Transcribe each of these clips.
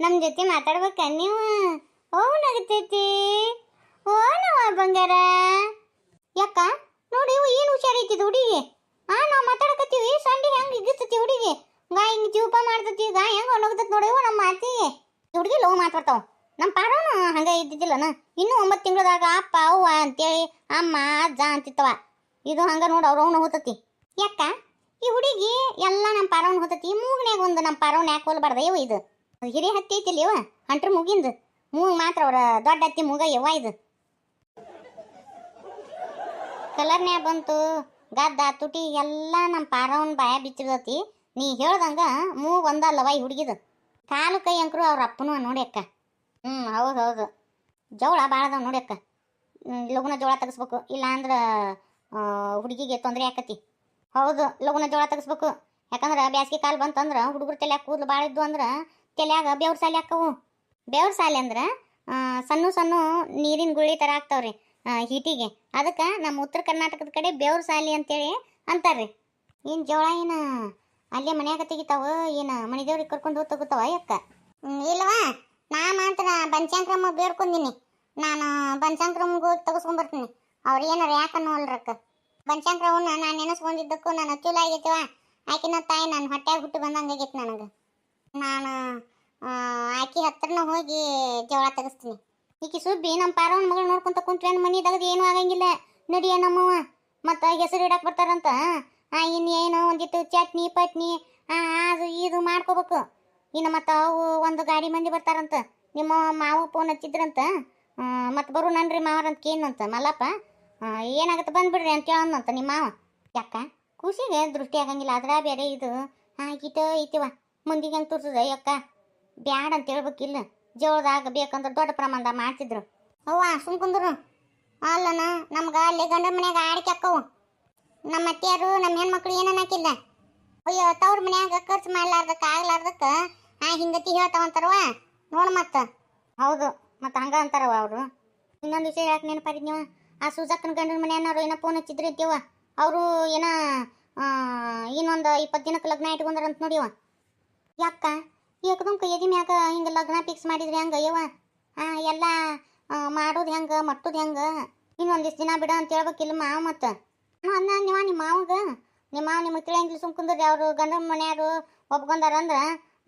ನಮ್ಮ ಜೊತೆ ಮಾತಾಡ್ಬೇಕ ನೀವು? ಓ ನಗತೈತಿ. ಓ ನವ ಬಂಗಾರ. ಯಾಕ ನೋಡಿ ಏನು ಹುಷಾರೈತಿ ಹುಡುಗಿ. ನಾವು ಮಾತಾಡಕತ್ತೀವಿ, ಸಂಡಿ ಹೆಂಗೆ ಇಗಿಸ್ತತಿ ಹುಡುಗಿ. ಗಾ ಹಿಂಗೆ ಜೀವಪ ಮಾಡ್ತತಿ, ಗಾ ಹೆಂಗೆ ಒಣಗತತಿ ನೋಡಿ ನಮ್ಮ ಮಾತಿಗೆ. ಹುಡುಗಿ ಲೋ ಮಾತಾಡ್ತಾವ. ನಮ್ಮ ಪಾಡೋನು ಹಂಗೆ ಇದ್ದಿದ್ದಿಲ್ಲನ. ಇನ್ನೂ 9 ತಿಂಗಳದಾಗ ಅಪ್ಪ ಅವ್ವ ಅಂತೇಳಿ ಅಮ್ಮ ಅಜ್ಜ ಅಂತಿತ್ತವ. ಇದು ಹಂಗೆ ನೋಡಿ ಅವ್ರವ್ನ ಹೋತತಿ. ಯಾಕ ಈ ಹುಡುಗಿ ಎಲ್ಲ ನಮ್ಮ ಪಾರವನ್ನ ಹೋತತಿ. ಮೂಗ್ನ್ಯಾಗ ಒಂದು ನಮ್ಮ ಪಾರವನ್ನ ಯಾಕೆ ಹೋಲ್ಬಾರ್ದ ಇವ? ಇದು ಹಿರಿಯ ಹತ್ತಿ ಐತಿಲ್ಲ ಇವ, ಅಂಟ್ರ ಮುಗಿಂದು ಮೂಗ್ ಮಾತ್ರ ಅವ್ರ ದೊಡ್ಡ ಹತ್ತಿ ಮೂಗ ಯವ್ವ. ಇದು ಕಲರ್ನ್ಯಾಗ ಬಂತು ಗದ್ದ ತುಟಿ ಎಲ್ಲ ನಮ್ಮ ಪಾರವನ್ನ ಬಾಯ ಬಿಚ್ಚಿರ್ತತಿ. ನೀ ಹೇಳ್ದಂಗ ಮೂಗ್ ಒಂದಲ್ಲವ ಈ ಹುಡುಗಿದು. ಕಾಲು ಕೈ ಅಂಕರು ಅವ್ರ ಅಪ್ಪನೂ ನೋಡಿ ಅಕ್ಕ. ಹೌದು ಹೌದು, ಜೋಳ ಭಾಳ ಅದಾವ ನೋಡಿ ಅಕ್ಕ. ಲಗುನ ಜೋಳ ತೆಗಿಸ್ಬೇಕು, ಇಲ್ಲ ಅಂದ್ರೆ ಹುಡುಗಿಗೆ ತೊಂದರೆ ಆಕತಿ. ಹೌದು, ಲಗುನ ಜೋಳ ತೆಗಿಸ್ಬೇಕು. ಯಾಕಂದ್ರೆ ಬ್ಯಾಸಿಗೆ ಕಾಲು ಬಂತಂದ್ರೆ ಹುಡುಗರು ತಲೆಯಾಗ ಕೂದಲು ಭಾಳ ಇದ್ದು ಅಂದ್ರೆ ತಲೆಯಾಗ ಬೇವ್ರ ಸಾಲಿ ಹಾಕವು. ಬೇವ್ರ ಸಾಲಿ ಅಂದ್ರೆ ಸಣ್ಣ ಸಣ್ಣ ನೀರಿನ ಗುಳಿ ಥರ ಆಗ್ತಾವ್ರಿ ಹೀಟಿಗೆ. ಅದಕ್ಕೆ ನಮ್ಮ ಉತ್ತರ ಕರ್ನಾಟಕದ ಕಡೆ ಬೇವ್ರ ಸಾಲಿ ಅಂತೇಳಿ ಅಂತಾರ್ರಿ. ಏನು ಜೋಳ ಏನು ಅಲ್ಲೇ ಮನ್ಯಾಗ ತೆಗಿತಾವ, ಏನು ಮನೆದೇವ್ರಿಗೆ ಕರ್ಕೊಂಡು ಹೋಗಿ ತಗೋತಾವ ಅಕ್ಕ? ಇಲ್ವಾ, ನಾ ಮಾತ್ರ ಬನಶಂಕರಮ್ಮ ಬೇಡ್ಕೊಂದಿನಿ. ನಾನು ಬನಶಂಕರಮ್ಮಗೆ ಹೋಗಿ ತೆಗೆಸ್ಕೊಂಡ್ಬರ್ತೀನಿ. ಅವ್ರು ಏನಾರು ಯಾಕನ್ನೋ ಅಲ್ರಕ್ಕ. ಬನಶಂಕರವನ್ನ ನಾನು ನೆನೆಸ್ಕೊಂಡಿದ್ದಕ್ಕೂ ನಾನು ಚಲೋ ಆಗೈತಿವ. ಆಕಿನ ತಾಯಿ ನಾನು ಹೊಟ್ಯಾಗ ಹುಟ್ಟು ಬಂದಂಗೆ ಆಗೈತಿ ನನಗೆ. ನಾನು ಆಕಿ ಹತ್ರನ ಹೋಗಿ ಜೋಳ ತೆಗಿಸ್ತೀನಿ. ಈಕಿ ಸುಬ್ಬಿ ನಮ್ಮ ಪಾರವನ ಮಗಳು ನೋಡ್ಕೊಂತ ಕುಂತ್ರೆ ಮನಿದಾಗ ಏನೂ ಆಗಂಗಿಲ್ಲ. ನಡಿಯ ನಮ್ಮವ ಮತ್ತು ಹೆಸರು ಇಡಕ್ಕೆ ಬರ್ತಾರಂತ. ಇನ್ನೇನೋ ಒಂದಿಟ್ಟು ಚಟ್ನಿ ಪಟ್ನಿ ಅದು ಇದು ಮಾಡ್ಕೋಬೇಕು. ಇನ್ನು ಮತ್ತು ಅವು ಒಂದು ಗಾಡಿ ಮಂದಿ ಬರ್ತಾರಂತ. ನಿಮ್ಮ ಮಾವು ಫೋನ್ ಹಚ್ಚಿದ್ರಂತ. ಮತ್ತು ಬರು ನನ್ರಿ ಮಾವರಂತ ಕೇನಂತ ಮಲ್ಲಪ್ಪ. ಏನಾಗುತ್ತೆ ಬಂದ್ಬಿಡ್ರಿ ಅಂತ ಹೇಳಂತ ನಿಮ್ಮ ಮಾವ. ಯಾಕ ಖುಷಿಗೆ ದೃಷ್ಟಿ ಆಗಂಗಿಲ್ಲ. ಅದ್ರ ಬೇರೆ ಇದು ಗಿಟ ಐತಿವ ಮುಂದಿಗೆ ಹೆಂಗೆ ತೋರಿಸಿದೆ ಅಕ್ಕ. ಬ್ಯಾಡ ಅಂತ ಹೇಳ್ಬೇಕಿಲ್ಲ. ಜೋಳದಾಗ ಬೇಕಂದ್ರೆ ದೊಡ್ಡ ಪ್ರಮಾಣದಾಗ ಮಾಡ್ತಿದ್ರು. ಅವ್ವ ಸುಮ್ಕುಂದ್ರು ಅಲ್ಲನ. ನಮ್ಗೆ ಅಲ್ಲಿ ಗಂಡನ ಮನ್ಯಾಗ ಆಡಿಕೆ ಅಕ್ಕವು. ನಮ್ಮ ಅತ್ತೆಯರು ನಮ್ಮ ಹೆಣ್ಮಕ್ಳು ಏನನ್ನ ಹಾಕಿಲ್ಲ. ಅಯ್ಯೋ ತವ್ರ ಮನ್ಯಾಗ ಖರ್ಚು ಮಾಡ್ಲಾರ್ದಕ್ಕೆ ಆಗ್ಲಾರ್ದಕ್ಕೆ ಹಿಂಗತಿ ಹೇಳ್ತಾವಂತಾರವ ನೋಡು. ಮತ್ತು ಹೌದು, ಮತ್ತು ಹಂಗೆ ಅಂತಾರವ ಅವರು. ಇನ್ನೊಂದು ವಿಷಯ ಯಾಕೆ ನೆನಪಾರಿದ್ನವ, ಆ ಸುಜಾಕನ ಗಂಡನ ಮನೆಯವರು ಏನೋ ಫೋನ್ ಹಚ್ಚಿದ್ರು ಅಂತೀವ. ಅವರು ಏನೋ ಇನ್ನೊಂದು 20 ದಿನಕ್ಕೆ ಲಗ್ನ ಇಟ್ಕೊಂಡ್ರಂತ ನೋಡಿವ. ಯಾಕ ಏಕದಮ್ ಎದಿ ಮ್ಯಾಗ ಹಿಂಗೆ ಲಗ್ನ ಫಿಕ್ಸ್ ಮಾಡಿದ್ರಿ ಹೆಂಗೆ ಯವ್ವ? ಎಲ್ಲ ಮಾಡೋದು ಹೆಂಗೆ ಮಟ್ಟೋದು ಹೆಂಗೆ? ಇನ್ನೊಂದಿಷ್ಟು ದಿನ ಬಿಡ ಅಂತ ಹೇಳ್ಬೇಕಿಲ್ಲ ಮಾವ. ಮತ್ತು ಅಂದ ನಿಮ್ಮ ಮಾವಾಗ ನಿಮ್ಮ ಮಾವ ನಿಮಗೆ ತಿಳಿಯಂಗಿಲ್ಲ ಸುಮ್ಕುಂದ್ರಿ. ಅವರು ಗಂಡನ ಮನೆಯವರು ಒಪ್ಕೊಂಡಾರಂದ್ರೆ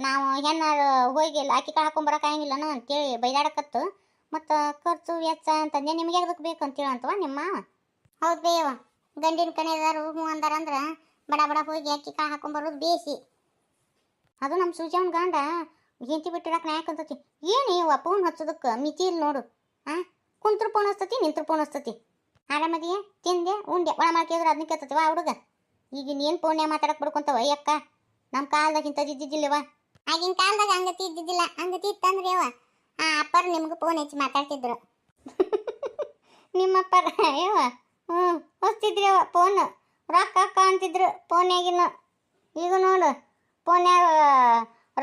ನಾವು ಹೆಣ್ಣಾರು ಹೋಗಿ ಅಕ್ಕಿ ಕಾಳು ಹಾಕೊಂಬರಕ್ಕಾಗಿಲ್ಲನ ಅಂತೇಳಿ ಬೈದಾಡಕತ್ತು. ಮತ್ತು ಖರ್ಚು ವೆಚ್ಚ ಅಂತಂದೆ ನಿಮಗೆ ಅದಕ್ಕೆ ಬೇಕು ಅಂತೇಳಿ ಅಂತವ ನಿಮ್ಮ ಮಾವ. ಹೌದು ಬೇಯವ, ಗಂಡಿನ ಕಣೆದಾರು ಹ್ಞೂ ಅಂದಾರಂದ್ರೆ ಬಡ ಬಡ ಹೋಗಿ ಅಕ್ಕಿ ಕಾಳು ಹಾಕೊಂಬರೋದು ಬೇಸಿ. ಅದು ನಮ್ಮ ಸೂಜವನ ಗಂಡ ಹೆಂತಿ ಬಿಟ್ಟಿರಕ್ಕೆ ನ್ಯಾಕಂತತಿ. ಏನು ಇವ ಫೋನ್ ಹಚ್ಚೋದಕ್ಕೆ ಮಿತಿ ಇಲ್ಲ ನೋಡು. ಕುಂತ್ರು ಫೋನ್ ಹಚ್ತತಿ, ನಿಂತ್ರು ಫೋನ್ ಹಚ್ತತಿ. ಆರಾಮದಿಯೇ, ತಿಂದೆ, ಉಂಡೆ, ಒಳ ಮಾಡ್ಕಿದ್ರೆ ಅದನ್ನ ಕೇಳ್ತತಿವ ಹುಡುಗ. ಈಗಿನ ಏನು ಫೋನ್ಯಾಗ ಮಾತಾಡಕ್ಕೆ ಬಿಡ್ಕೊಂತವ ಅಕ್ಕ. ನಮ್ಮ ಕಾಲದಾಗ ಇಂಥದ್ದು ಇದ್ದಿದ್ದಿಲ್ಲವ. ಆಗಿನ ಕಾಲದಾಗ ಹಂಗತಿ ಇದ್ದಿದ್ದಿಲ್ಲ. ಹಂಗತಿ ಇತ್ತಂದ್ರೆ ಯವ ಅಪ್ಪರು ನಿಮ್ಗೆ ಫೋನ್ ಹಚ್ಚಿ ಮಾತಾಡ್ತಿದ್ರು. ನಿಮ್ಮಪ್ಪರ ಯವ ಹೊಸ್ತಿದ್ರಿ ಅವ ಫೋನ್. ರೊಕ್ಕ ಅಕ್ಕ ಅಂತಿದ್ರು ಫೋನ್ಯಾಗಿನ. ಈಗ ನೋಡು ಫೋನ್ಯಾಗ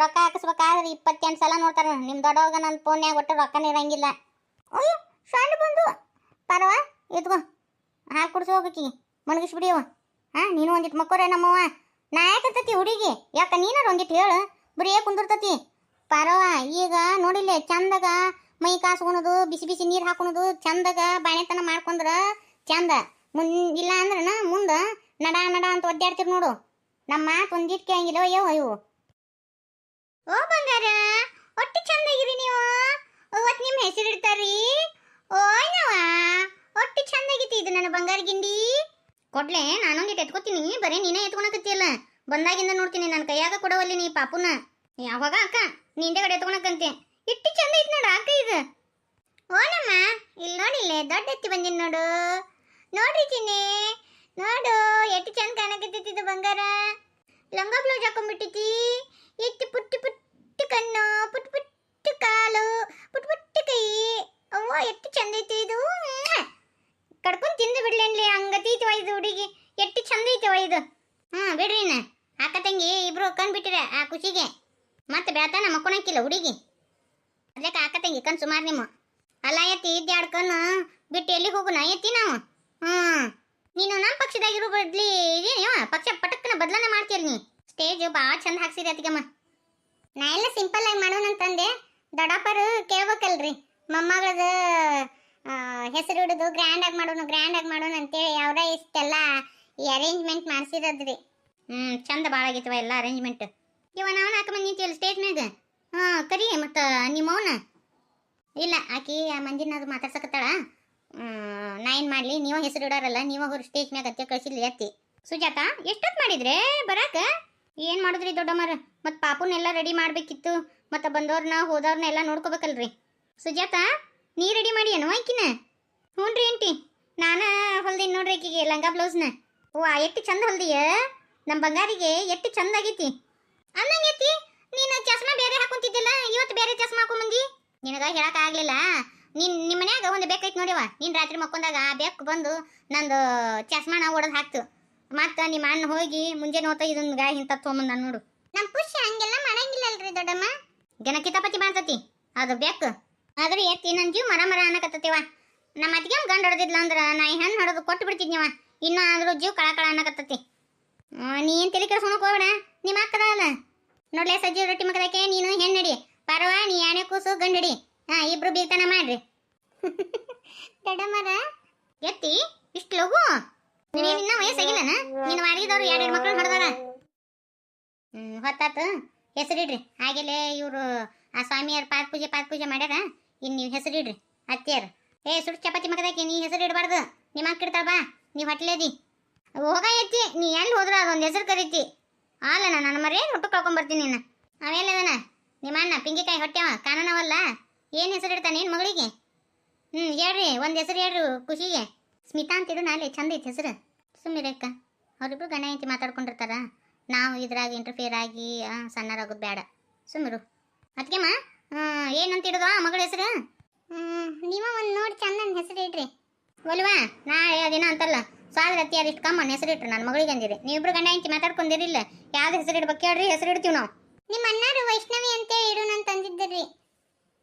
ರೊಕ್ಕ ಹಾಕಿಸ್ಬೇಕಾದ್ರೆ 28 ಸಲ ನೋಡ್ತಾರೆ. ನಿಮ್ಮ ದೊಡ್ಡವಾಗ ನನ್ನ ಫೋನ್ಯಾಗ ಒಟ್ಟು ರೊಕ್ಕನೇ ಇರಂಗಿಲ್ಲ. ಅಯ್ಯೋ ಸಣ್ಣ ಬಂದು ಪರವ ಇದ್ಕೋ ಹಾಲು ಕುಡಿಸಿ ಹೋಗಕ್ಕಿ ಮಣಗಿಸ್ಬಿಡಿಯವ. ನೀನು ಒಂದಿಟ್ಟು ಮಕ್ಕೋರೆ ನಮ್ಮವ್ವ. ನಾ ಯಾಕತ್ತತಿ ಹುಡುಗಿ? ಯಾಕ ನೀನಾರು ಒಂದಿಟ್ಟು ಹೇಳು. ಬರೀ ಕುಂದಿರ್ತತಿ ಪರವ. ಈಗ ನೋಡಿಲ್ಲ ಚಂದಾಗ ಮೈ ಕಾಸ್ಕೊಳೋದು, ಬಿಸಿ ಬಿಸಿ ನೀರು ಹಾಕೊಳೋದು, ಚಂದಾಗ ಬಾಣೆತನ ಮಾಡ್ಕೊಂಡ್ರೆ ಚಂದ. ಇಲ್ಲ ಅಂದ್ರೆ ಮುಂದೆ ನಡ ನಡ ಅಂತ ಒದ್ದಾಡ್ತಿರ್ ನೋಡು. ನಮ್ಮ ಮಾತು ಒಂದಿಟ್ಟು ಕೇಳಂಗಿಲ್ಲ ಅಯ್ಯೋ ಇವು. ಓ ಬಂಗಾರ, ಒಟ್ಟು ಚಂದಾಗಿರಿ ನೀವು. ಇವತ್ತು ನಿಮ್ಮ ಹೆಸರು ಇಡ್ತಾರಿ. ಓಯ್ನವ ಒಟ್ಟು ಚಂದಾಗಿತ್ತು ಇದು ನನ್ನ ಬಂಗಾರ ಗಿಂಡಿ. ಕೊಡ್ಲೆ ನಾನೊಂದಿಟ್ಟು ಎತ್ಕೋತೀನಿ. ಬರೀ ನೀನೇ ಎತ್ಕೊಳಕತ್ತಿಯಲ್ಲ. ಬಂದಾಗಿಂದ ನೋಡ್ತೀನಿ ನನ್ನ ಕೈಯಾಗ ಕೊಡವಲ್ಲಿ ನೀ ಪಾಪುನ. ಯಾವಾಗ ಅಕ್ಕ ನಿಂದೆ ಕಡೆ ಎತ್ಕೊಳಕಂತೆ. ಇಟ್ಟು ಚಂದ ಐತೆ ನೋಡು ಅಕ್ಕ ಇದು. ಓನಮ್ಮ ಇಲ್ಲಿ ನೋಡಿಲ್ಲ ದೊಡ್ಡ ಎತ್ತಿ ಬಂದಿನಿ ನೋಡು. ನೋಡ್ರಿ ಚಿನ್ನೆ ನೋಡು ಎಷ್ಟು ಚಂದ ಕಾಣಕತ್ತಿದ್ದು ಬಂಗಾರ. ಲಂಗ ಬ್ಲೌಸ್ ಹಾಕೊಂಡ್ಬಿಟ್ಟೈತಿ. ಎತ್ತಿ ಪುಟ್ಟಿ ಪುಟ್ಟಿ ಕಣ್ಣು, ಪುಟ್ಟ ಪುಟ್ಟಿ ಕಾಲು, ಪುಟ್ಟ ಪುಟ್ಟಿ ಕೈ. ಅವ್ವ ಎಷ್ಟು ಚಂದ ಐತಿ ಇದು. ಕಡ್ಕೊಂಡು ತಿಂದು ಬಿಡ್ಲೇನ್ಲಿ ಹಂಗತೈತಿವ ಇದು ಹುಡುಗಿ. ಎಷ್ಟು ಚಂದ ಐತಿವ ಇದು. ಬಿಡ್ರಿ ನಾ ಅಕ್ಕ ತಂಗಿ ಇಬ್ರು ಕಂಡ್ಬಿಟ್ಟಿರ ಆ ಖುಷಿಗೆ. ಮತ್ತೆ ಬೇತಾನ ಮಕ್ಕೊಳಕಿಲ್ಲ ಹುಡುಗಿ. ಅದಕ್ಕೆ ಅಕ್ಕ ತಂಗಿ ಕಣ್ ಸುಮಾರು ನಿಮ್ಮ. ಅಲ್ಲ ಎತ್ತಿ ಇದ್ದಾಡ್ ಕಣ್ಣು ಬಿಟ್ಟು ಎಲ್ಲಿಗೆ ಹೋಗುನ ಎತ್ತಿ ನಾವು. ನೀನು ನಮ್ಮ ಪಕ್ಷದಾಗಿರೋ ಬದ್ಲಿ ಇದೇನೇವ ಪಕ್ಷ ಪಟಕ್ಕನ ಬದಲಾವಣೆ ಮಾಡ್ತೀರಿ ನೀ. ಸ್ಟೇಜ್ ಭಾಳ ಚಂದ ಹಾಕ್ಸಿರಿ ಅತ್ತಿಗಮ್ಮ. ನಾ ಎಲ್ಲ ಸಿಂಪಲ್ ಆಗಿ ಮಾಡೋಣಂತಂದೆ. ದೊಡ್ಡಪ್ಪರು ಕೇಳ್ಬೇಕಲ್ರಿ ಮೊಮ್ಮಗಳದ ಹೆಸರು ಹಿಡಿದು ಗ್ರ್ಯಾಂಡಾಗಿ ಮಾಡೋಣ ಅಂತೇಳಿ ಅವರ ಇಷ್ಟೆಲ್ಲ ಈ ಅರೇಂಜ್ಮೆಂಟ್ ಮಾಡಿಸಿರೋದ್ರಿ. ಚಂದ ಭಾಳ ಆಗಿತ್ತವ ಎಲ್ಲ ಅರೇಂಜ್ಮೆಂಟ್. ಇವ ನಾವು ನಾಲ್ಕು ಮಂದಿ ನಿಂತೀವಲ್ಲ ಸ್ಟೇಜ್ ಮ್ಯಾಗ. ಕರಿ ಮತ್ತು ನಿಮ್ಮವನ ಇಲ್ಲ ಆಕಿ ಮಂದಿನ ಮಾತಾಡ್ಸಕತ್ತಾಳ. ನಾ ಏನು ಮಾಡಲಿ, ನೀವು ಹೆಸರು ಇಡೋರಲ್ಲ, ನೀವು ಅವ್ರು ಸ್ಟೇಜ್ ಮ್ಯಾಗ ಅತ್ತೆ ಕಳಿಸಿದ್ಲಿ ಅತ್ತಿ. ಸುಜಾತ ಎಷ್ಟೊತ್ತು ಮಾಡಿದ್ರೆ ಬರಾಕ? ಏನು ಮಾಡಿದ್ರಿ ದೊಡ್ಡಮ್ಮರ? ಮತ್ತು ಪಾಪುನೆಲ್ಲ ರೆಡಿ ಮಾಡಬೇಕಿತ್ತು, ಮತ್ತು ಬಂದವ್ರನ್ನ ಹೋದವ್ರನ್ನ ಎಲ್ಲ ನೋಡ್ಕೋಬೇಕಲ್ರಿ. ಸುಜಾತ ನೀ ರೆಡಿ ಮಾಡಿ ಏನು ಆಕಿನ? ಹ್ಞೂ ರೀ ಆಂಟಿ, ನಾನು ಹೊಲ್ದಿನಿ ನೋಡ್ರಿ ಆಕಿಗೆ ಲಂಗ ಬ್ಲೌಸ್ನ. ವಾ ಎಷ್ಟು ಚಂದ ಹೊಲ್ದಿಯ, ನಮ್ಮ ಬಂಗಾರಿಗೆ ಎಷ್ಟು ಚಂದ ಆಗೈತಿ. ಅನ್ನಂಗೈತಿ ನೀನು ಚಸ್ಮಾ ಬೇರೆ ಹಾಕೊಂತಿದ್ದಿಲ್ಲ, ಇವತ್ತು ಬೇರೆ ಚಸ್ಮಾ ಹಾಕೊಂಬಂದಿ. ನಿನಗೆ ಹೇಳೋಕ್ಕಾಗಲಿಲ್ಲ. ನಿಮ್ಮ ಮನ್ಯಾಗ ಒಂದು ಬೇಕೈತಿ ನೋಡಿವ, ನೀನು ರಾತ್ರಿ ಮಕ್ಕೊಂದಾಗ ಆ ಬೆಕ್ಕು ಬಂದು ನಂದು ಚಸ್ಮಾನ ಒಡೆದು ಹಾಕ್ತು. ಮತ್ತು ನಿಮ್ಮ ಅಣ್ಣ ಹೋಗಿ ಮುಂಜಾನೆ ಹೋತ ಇದೊಂದು ಗಾಯ ಇಂಥ ತೊಗೊಂಬಂದ ನೋಡು. ನಮ್ಮ ಪುಷ್ಯ ಹಂಗೆಲ್ಲ ಮಾಡಂಗಿಲ್ಲಲ್ರಿ ದೊಡ್ಡಮ್ಮ. ಜನ ಕಿತಾಪತಿ ಮಾಡ್ತತಿ ಅದು ಬೆಕ್ಕು. ಆದ್ರೆ ಎತ್ತಿ ನನ್ನ ಜೀವ ಮರ ಅನ್ನಕತ್ತತಿವ. ನಮ್ಮ ಅತ್ತಿಗೆ ಗಂಡು ಹೊಡೆದಿದ್ಲ ಅಂದ್ರೆ ನಾಯಿ ಹಣ್ಣು ಹೊಡೆದು ಕೊಟ್ಟು ಬಿಡ್ತಿದ್ನಿವ. ಇನ್ನೂ ಆದ್ರೂ ಜೀವ ಕಳ ಅನ್ನಕತ್ತತಿ. ನೀ ಏನು ತಲೆ ಕೆಡ್ಸ್ಕೊಳಕ್ ಹೋಗ್ಬೇಡ, ನಿಮ್ಮ ಅಕ್ಕದ ಅಲ್ಲ ನೋಡ್ಲೆ ಸಜ್ಜಿ ರೊಟ್ಟಿ ಮಕ್ಕದಕ್ಕೆ ನೀನು ಹೆಣ್ಣಡಿ ಪರವ, ನೀ ಯಾಣೆ ಕೂಸು ಗಂಡಡಿ. ಇಬ್ರು ಬೀಗ್ತಾನ ಮಾಡ್ರಿ. ದೊಡ್ಡಮ್ಮರ ಎತ್ತಿ ಇಷ್ಟು ಲಗು ನೀನಿನ್ನ ವಯಸ್ಸಾಗಿಲ್ಲನ? ನಿನ್ನ ವಾರಿದವ್ರು ಎರಡೆರಡು ಮಕ್ಕಳು ಹೊಡೆದಾರ. ಹೊತ್ತಾತು ಹೆಸರಿಡ್ರಿ. ಹಾಗೆಲ್ಲೇ ಇವರು ಆ ಸ್ವಾಮಿಯರು ಪಾದ ಪೂಜೆ ಮಾಡ್ಯಾರ. ಇನ್ನು ನೀವು ಹೆಸರಿಡ್ರಿ ಅತ್ತಿಯರು. ಸುಡು ಚಪಾತಿ ಮಕ್ಕದಾಕಿ ನೀ ಹೆಸರು ಇಡಬಾರ್ದು, ನಿಮ್ಮ ಅಕ್ಕ ಇಡ್ತಾಳ. ಬಾ ನೀವು ಹೊಟ್ಲೇದಿ ಹೋಗ ಎತ್ತಿ. ನೀ ಎಲ್ಲಿ ಹೋದ್ರ ಅದೊಂದು ಹೆಸರು ಕರೀತಿ. ಅಲ್ಲ ನನ್ನ ಮರೇ ಹುಟ್ಟು ಕಳ್ಕೊಂಬರ್ತೀನಿ ನಿನ್ನ. ಅವೆಲ್ಲದನ ನಿಮ್ಮ ಅಣ್ಣ ಪಿಂಗಿಕಾಯಿ ಹೊಟ್ಟೆವ ಕಾಣನವಲ್ಲ, ಏನು ಹೆಸರು ಇಡ್ತಾನೆ ಏನು ಮಗಳಿಗೆ? ಹೇಳ್ರಿ ಒಂದು ಹೆಸರು ಹೇಳ್ರಿ ಖುಷಿಗೆ. ಸ್ಮಿತಾ ಅಂತಿಡು ನಾಳೆ ಚಂದ ಐತಿ ಹೆಸರು. ಸುಮ್ಮಿರಕ್ಕ, ಅವರಿಬ್ರು ಗಂಡ ಹೆಂಡತಿ ಮಾತಾಡ್ಕೊಂಡಿರ್ತಾರ. ನಾವು ಇದ್ರಾಗ ಇಂಟರ್ಫಿಯರ್ ಆಗಿ ಸಣ್ಣರಾಗೋದು ಬೇಡ, ಸುಮ್ಮಿರು. ಅದಕ್ಕೆಮ್ಮ ಏನಂತ ಇಡೋದು ಆ ಮಗಳ ಹೆಸರು? ನೀವ ಒಂದು ನೋಡಿ ಚಂದನ ಹೆಸರು ಇಡ್ರಿ. ಒಲ್ವಾ ನಾಳೆ ದಿನ ಅಂತಲ್ಲ ಸ್ವಾದ್ರ ಅತ್ತಿಯಾರು ಇಷ್ಟು ಕಮ್ಮನ ಹೆಸರು ಇಟ್ರು ನನ್ನ ಮಗಳಿಗೆ ಅಂದಿರಿ. ನೀವಿಬ್ರು ಗಂಡ ಹೆಂಡತಿ ಮಾತಾಡ್ಕೊಂಡಿರಿಲ್ಲ, ಯಾವ್ದು ಹೆಸರು ಇಡ್ಬೇಕು ಹೇಳ್ರಿ, ಹೆಸರು ಇಡ್ತೀವಿ ನಾವು. ನಿಮ್ಮ ಅಣ್ಣಾರು ವೈಷ್ಣವಿ ಅಂತೇಳಿ ಇಡೋಣ ಅಂತ ಅಂದಿದ್ದರಿ.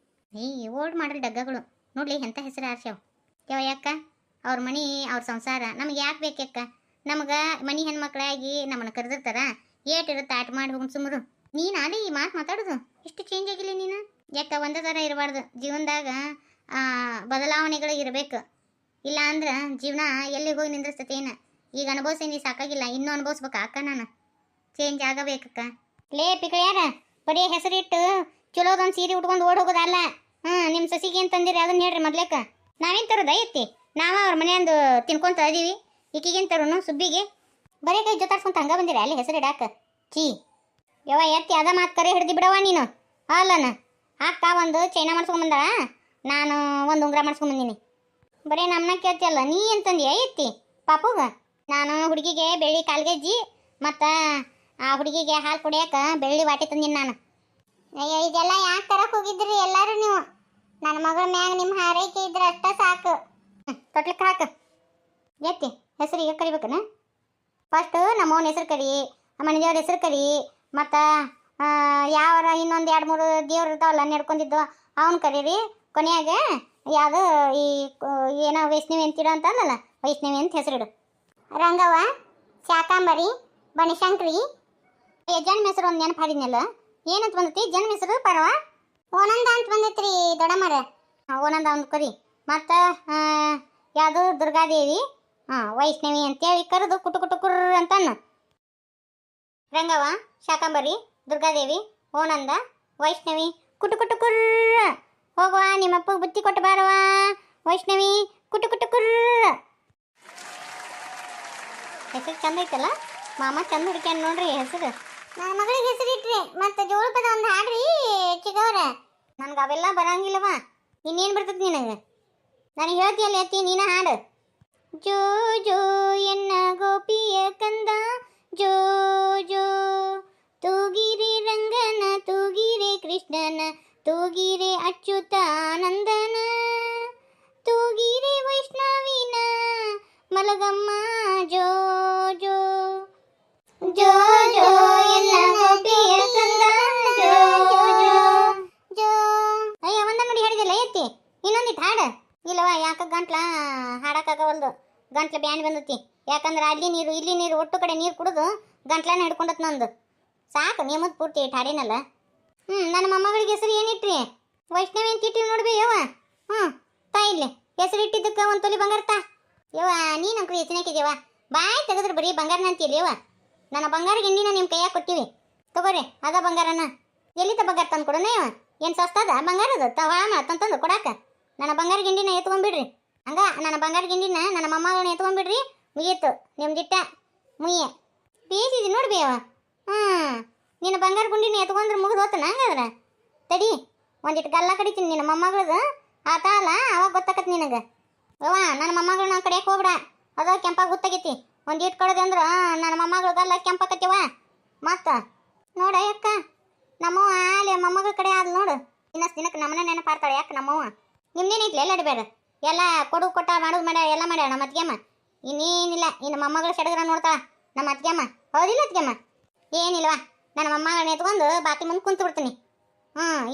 ಓಲ್ಡ್ ಮಾಡ್ರಿ ಡಗ್ಗಗಳು ನೋಡ್ಲಿ ಎಂಥ ಹೆಸರು ಆರ್ಸ್ಯಾವ. ಯಾಕ ಅವ್ರ ಮನೆ ಅವ್ರ ಸಂಸಾರ ನಮ್ಗೆ ಯಾಕೆ ಬೇಕಕ್ಕ? ನಮ್ಗೆ ಮನೆ ಹೆಣ್ಮಕ್ಳಾಗಿ ನಮ್ಮನ್ನು ಕರೆದಿರ್ತಾರ, ಏಟಿರುತ್ತೆ ಆಟ ಮಾಡಿ ಹೋಗಿ ಸುಮ್ಮರು. ನೀನು ಅದೇ ಈ ಮಾತಾಡೋದು ಇಷ್ಟು ಚೇಂಜ್ ಆಗಿಲ್ಲ ನೀನು. ಯಾಕ ಒಂದೇ ಥರ ಇರಬಾರ್ದು ಜೀವನದಾಗ, ಬದಲಾವಣೆಗಳು ಇರಬೇಕು. ಇಲ್ಲ ಅಂದ್ರೆ ಜೀವನ ಎಲ್ಲಿ ಹೋಗಿ ನಿಂದಿರ್ತೇನ. ಈಗ ಅನುಭವಿಸೀನಿ ಸಾಕಾಗಿಲ್ಲ, ಇನ್ನೂ ಅನುಭವಿಸ್ಬೇಕು ಅಕ್ಕ. ನಾನು ಚೇಂಜ್ ಆಗಬೇಕಕ್ಕ. ಲೇ ಪಿಕಳ್ಯಾರ ಬರೀ ಹೆಸರಿಟ್ಟು ಚಲೋದೊಂದು ಸೀರೆ ಉಟ್ಕೊಂಡು ಓಡ್ ಹೋಗೋದಲ್ಲ. ನಿಮ್ಮ ಸಸಿಗೆ ಏನು ತಂದಿರಿ ಅದನ್ನ ಹೇಳ್ರಿ ಮೊದ್ಲೇಕ. ನಾವೇನು ತರೋದ ಐತಿ? ನಾವು ಅವ್ರ ಮನೆಯಂದು ತಿನ್ಕೊಂತ ಇದೀವಿ. ಈಕಿಗೇನು ತರೋನು ಸುಬ್ಬಿಗೆ? ಬರೀ ಕೈ ಜೊತಾಡ್ಸ್ಕೊಂತ ಹಂಗ ಬಂದಿರ ಅಲ್ಲಿ ಹೆಸರು ಇಡಾಕ? ಚೀ ಯವ ಎತ್ತಿ ಅದ ಮಾತು ಕರೆ ಹಿಡ್ದು ಬಿಡವ ನೀನು. ಅಲ್ಲನ ಅಕ್ಕ ಒಂದು ಚೈನಾ ಮಾಡ್ಸ್ಕೊಂಬಂದ, ನಾನು ಒಂದು ಉಂಗುರ ಮಾಡ್ಸ್ಕೊಂಬಂದಿನಿ. ಬರೀ ನಮ್ಮನ್ನ ಕೇಳ್ತಿಯಲ್ಲ, ನೀ ಅಂತಂದ್ಯಾ ಎತ್ತಿ ಪಾಪುಗ? ನಾನು ಹುಡುಗಿಗೆ ಬೆಳ್ಳಿ ಕಾಲ್ಗೆಜ್ಜಿ ಮತ್ತು ಆ ಹುಡುಗಿಗೆ ಹಾಲು ಕುಡಿಯೋಕೆ ಬೆಳ್ಳಿ ವಾಟಿ ತಂದಿನಿ ನಾನು. ಅಯ್ಯೋ ಇದೆಲ್ಲ ಯಾಕೆ ತರಕ್ಕೆ ಹೋಗಿದ್ರಿ ಎಲ್ಲರೂ ನೀವು? ನನ್ನ ಮಗಳ ಮ್ಯಾಗ ನಿಮ್ಮ ಹಾರೈಕೆ ಇದ್ರೆ ಅಷ್ಟ ಸಾಕು. ತೊಟ್ಲಿಕ್ಕೆ ಹಾಕು. ಎತ್ತಿ ಹೆಸರು ಈಗ ಕರಿಬೇಕನ? ಫಸ್ಟು ನಮ್ಮವನ ಹೆಸರು ಕರಿ, ಮನೆದೇವ್ರ ಹೆಸರು ಕರಿ, ಮತ್ತು ಯಾವರ ಇನ್ನೊಂದು 2-3 ದೇವ್ರು ಇರ್ತಾವಲ್ಲ ನೆಡ್ಕೊಂಡಿದ್ದು ಅವನು ಕರೀರಿ. ಕೊನೆಯಾಗ ಯಾವುದು ಈ ಏನೋ ವೈಷ್ಣವಿ ಅಂತೀರ ಅಂತ ಅಲ್ಲಲ್ಲ, ವೈಷ್ಣವಿ ಅಂತ ಹೆಸರಿಡು. ರಂಗವ್ವ, ಶಾಕಾಂಬರಿ, ಬನಶಂಕರಿ. ಜನ್ಮ ಹೆಸರು ಒಂದು ನೆನಪು ಹಾಡಿದ್ನಲ್ಲ, ಏನಂತ ಬಂದೈತಿ ಜನ್ಮ ಹೆಸರು? ಪರವ ಓನಂದ ಅಂತ ಬಂದೈತ್ರಿ ದೊಡ್ಡಮ್ಮರ. ಓನಂದ ಒಂದು ಕರಿ. ಮತ್ತು ಯಾವುದು ದುರ್ಗಾದೇವಿ, ವೈಷ್ಣವಿ ಅಂತೇಳಿ ಕರೆದು ಕುಟು ಕುಟು ಕುರ್ರ ಅಂತನ್ನ. ರಂಗವ್ವ, ಶಾಕಾಂಬರಿ, ದುರ್ಗಾದೇವಿ, ಓನಂದ, ವೈಷ್ಣವಿ, ಕುಟು ಕುಟು ಕುರ್ರ. ಹೋಗುವ ನಿಮ್ಮಪ್ಪ ಬುತ್ತಿ ಕೊಟ್ಟು ಬಾರವ ವೈಷ್ಣವಿ, ಕುಟು ಕುಟು ಕುರ್ರ. ಹೆಸರು ಚಂದ ಐತಲ್ಲ, ಮಾಮ ಚಂದ ಹುಡುಕ್ಯಾನ ನೋಡ್ರಿ ಹೆಸರು. ನನ್ನ ಮಗಳಿಗೆ ಹೆಸರು ಇಟ್ರಿ. ಮತ್ತು ಜೋಳಪದ ಒಂದು ಹಾಡ್ರಿ ಚಿಗವ್ರ. ನನಗೆ ಅವೆಲ್ಲ ಬರಂಗಿಲ್ಲವ. ಇನ್ನೇನು ಬರ್ತದೆ ನಿನಗೆ? ನನಗೆ ಹೇಳ್ತೀಯಲ್ಲ ಎತ್ತಿ ನೀನ ಹಾಡು. ಜೋ ಜೋ ಎನ್ನ ಗೋಪಿಯ ಕಂದ, ಜೋ ಜೋ ತೂಗಿರಿ ರಂಗನ, ತೂಗಿರಿ ಕೃಷ್ಣನ, ತೂಗಿರಿ ಅಚ್ಯುತಾನಂದನ, ತೂಗಿರಿ ವೈಷ್ಣವಿನ ಮಲಗಮ್ಮ, ಜೋ ಜೋ ಜೋ ಜೋ ಎಲ್ಲ ಗೋಪಿಯ ಕಂದ, ಜೋ ಜೋ ಜೋ. ಅಯ್ಯ ಒಂದ ನೋಡಿ ಹಾಡಿದಲ್ಲ ಎತ್ತಿ, ಇನ್ನೊಂದಿಟ್ಟು ಹಾಡು. ಇಲ್ಲವ ಯಾಕ ಗಂಟ್ಲ ಹಾಡಕ್ಕಾಗವಲ್ದು, ಗಂಟ್ಲ ಬ್ಯಾನ್ ಬಂದತಿ. ಯಾಕಂದ್ರೆ ಅಲ್ಲಿ ನೀರು ಇಲ್ಲಿ ನೀರು ಒಟ್ಟು ಕಡೆ ನೀರು ಕುಡಿದು ಗಂಟ್ಲನ ಹಿಡ್ಕೊಂಡತ್ ನಂದು. ಸಾಕು ನಿಮ್ಮದು ಪೂರ್ತಿ ಇಟ್ಟು ಹಾಡಿನಲ್ಲ. ನನ್ನ ಮೊಮ್ಮಗಳಿಗೆ ಹೆಸರು ಏನಿಟ್ರಿ? ವೈಷ್ಣವಿ ಅಂತ ಇಟ್ಟಿವಿ ನೋಡ್ಬಿ ಯವ್ವ. ಹ್ಞೂ ತಾ ಇಲ್ಲಿ ಹೆಸರು ಇಟ್ಟಿದ್ದಕ್ಕೆ ಒಂದು ತೊಲಿ ಬಂಗಾರ ತಾ ಯವ್ವ. ನೀನು ಅಂಕರು ಹೆಚ್ಚಿನಾಕಿದ್ಯವ, ಬಾಯಿ ತೆಗೆದ್ರೆ ಬರೀ ಬಂಗಾರನ ಅಂತೀರಿ ಯವ್ವ. ನನ್ನ ಬಂಗಾರ ಗಿಂಡಿನ ನಿಮ್ಮ ಕೈಯಾಗ ಕೊಟ್ಟಿವಿ, ತಗೋರಿ ಅದ ಬಂಗಾರನ. ಎಲ್ಲಿತ ಬಂಗಾರ ತಂದು ಕೊಡೋಣ ಯವ್ವ? ಏನು ಸಸ್ತದ ಬಂಗಾರದ ತಂತಂದು ಕೊಡಾಕ? ನನ್ನ ಬಂಗಾರ ಗಿಂಡಿನ ಎತ್ಕೊಂಡ್ಬಿಡ್ರಿ. ಹಂಗ ನನ್ನ ಬಂಗಾರ ಗಿಂಡಿನ ನನ್ನ ಮೊಮ್ಮಗಳನ್ನ ಎತ್ಕೊಂಡ್ಬಿಡ್ರಿ. ಮುಗೀತು ನಿಮ್ದಿಟ್ಟ ಮುಯ್ಯ ಬೇಸಿದಿ ನೋಡ್ಬಿ ಯವ್ವ. ನಿನ್ನ ಬಂಗಾರ ಗುಂಡಿನ ಎತ್ಕೊಂಡ್ರೆ ಮುಗಿದು ಹೋತನ ಹಂಗಾದ್ರೆ. ತಡಿ ಒಂದಿಟ್ಟು ಗಲ್ಲ ಕಡಿತೀನಿ ನಿನ್ನ ಮೊಮ್ಮಗಳದು ಆತ ಅಲ್ಲ, ಅವಾಗ ಗೊತ್ತಾಕತ್ ನಿನಗೆ. ಯವ್ವ ನನ್ನ ಮೊಮ್ಮಗಳನ್ನ ಕಡೆಯಕ್ಕೆ ಹೋಗ್ಬಿಡ, ಅದ ಕೆಂಪಾಗಿ ಗೊತ್ತಾಗೈತಿ. ಒಂದು ಇಟ್ಟು ಕಡದೆ ಅಂದ್ರೆ ನನ್ನ ಮೊಮ್ಮಗಳಿಗಲ್ಲ ಕೆಂಪಾಕತ್ತೀವ. ಮತ್ತು ನೋಡ ಅಕ್ಕ ನಮ್ಮವ್ವ ಅಲ್ಲಿ ಮೊಮ್ಮಗಳ ಕಡೆ ಆದ್ ನೋಡು. ಇನ್ನಷ್ಟು ದಿನಕ್ಕೆ ನಮ್ಮನ್ನ ನೆನಪಾರ್ತಾಳೆ. ಯಾಕೆ ನಮ್ಮವ್ವ ನಿಮ್ದೇನೈತ್ಲಿ ಎಲ್ಲ ಅಡ್ಬೇಡ, ಎಲ್ಲ ಕೊಡು ಕೊಟ್ಟ ಮಾಡೋದು ಮಾಡ್ಯಾಳ, ಎಲ್ಲ ಮಾಡ್ಯಾಳ ನಮ್ಮ ಅತ್ತಿಗೆಮ್ಮ. ಇನ್ನೇನಿಲ್ಲ, ಇನ್ನು ಮೊಮ್ಮಗಳ ಸಡಗರ ನೋಡ್ತಾಳ ನಮ್ಮ ಅತ್ತಿಗೆಮ್ಮ. ಹೌದಿಲ್ಲ ಅತ್ತಿಗೆಮ್ಮ? ಏನಿಲ್ವಾ, ನನ್ನ ಮೊಮ್ಮಗಳನ್ನ ಎತ್ಕೊಂಡು ಬಾತಿ ಮುಂದೆ ಕುಂತು ಬಿಡ್ತೀನಿ.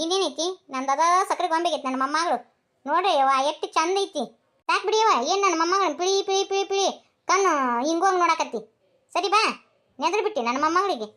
ಇನ್ನೇನೈತಿ, ನಂದದ ಸಕ್ಕರೆ ಗೊಂಬೆಗೈತಿ ನನ್ನ ಮೊಮ್ಮಗಳು. ನೋಡ್ರಿ ಯವ್ವ ಎಷ್ಟು ಚಂದ ಐತಿ. ಯಾಕೆ ಬಿಡಿಯವ್ವ, ಏನು ನನ್ನ ಮೊಮ್ಮಗಳನ್ನ ಪಿಳಿ ಪಿಳಿ ಪಿಳಿ ಪಿಳಿ ಕಣ್ಣು ಹಿಂಗೋಗಿ ನೋಡಾಕತ್ತಿ. ಸರಿ ಬಾ, ನೆದ್ರ ಬಿಟ್ಟು ನನ್ನ ಮೊಮ್ಮಗಳಿಗೆ.